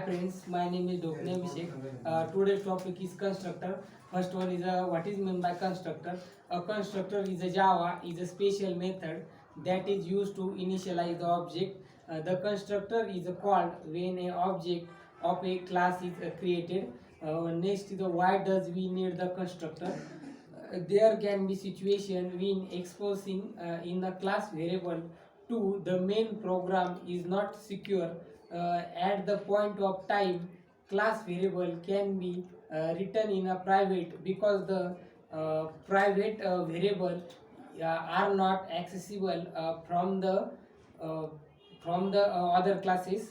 friends, my name is Dokne Abhishek. Today's topic is constructor. First one is what is meant by constructor. A constructor is a Java is a special method that is used to initialize the object. The constructor is called when a object of a class is created. Next is the why does we need the constructor. There can be situation when exposing in the class variable to the main program is not secure. At the point of time, class variable can be written in a private because the private variable are not accessible uh, from the other classes.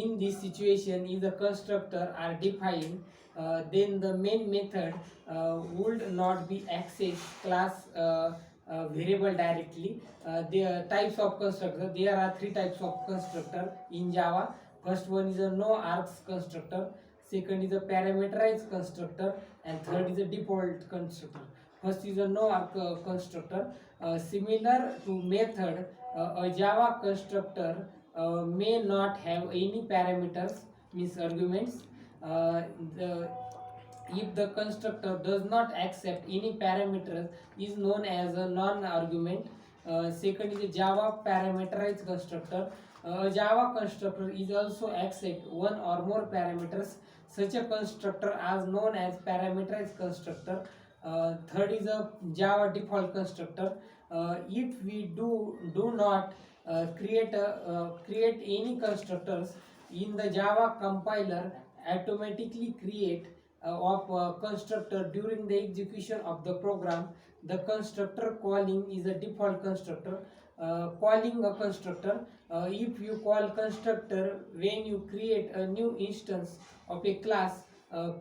In this situation, if the constructor are defined, then the main method would not be access class variable directly. There are types of constructor. There are three types of constructor in Java. First one is a no args constructor. Second is a parameterized constructor, and third is a default constructor. First is a no arg constructor. Similar to method, a Java constructor may not have any parameters, means arguments. Uh, the, if the constructor does not accept any parameters, is known as a non-argument. Second is a Java parameterized constructor. A Java constructor is also accept one or more parameters. Such a constructor is known as parameterized constructor. Third is a Java default constructor. If we do not create any constructors in the Java compiler, automatically create of constructor during the execution of the program. The constructor calling is a default constructor. Calling a constructor, if you call constructor when you create a new instance of a class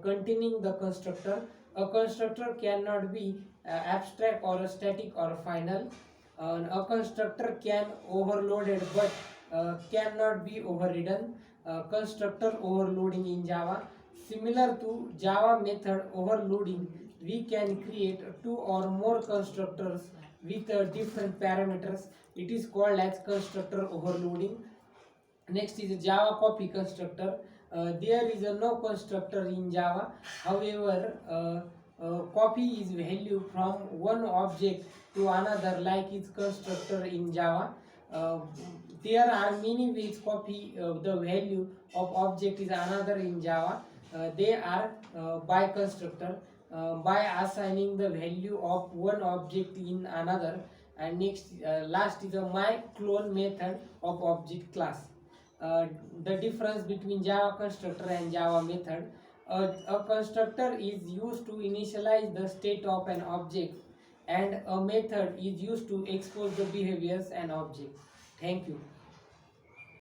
containing the constructor, a constructor cannot be abstract or a static or a final. A constructor can overloaded but cannot be overridden. Constructor overloading in Java. Similar to Java method overloading, we can create two or more constructors with different parameters. It is called as constructor overloading. Next is a Java copy constructor. There is a no constructor in Java. However, copy is value from one object to another like its constructor in Java. Uh, there are many ways copy the value of object is another in Java. They are by constructor, by assigning the value of one object in another, and next last is a my clone method of object class. uh, the difference between Java constructor and Java method. A constructor is used to initialize the state of an object, and a method is used to expose the behaviors and objects. Thank you.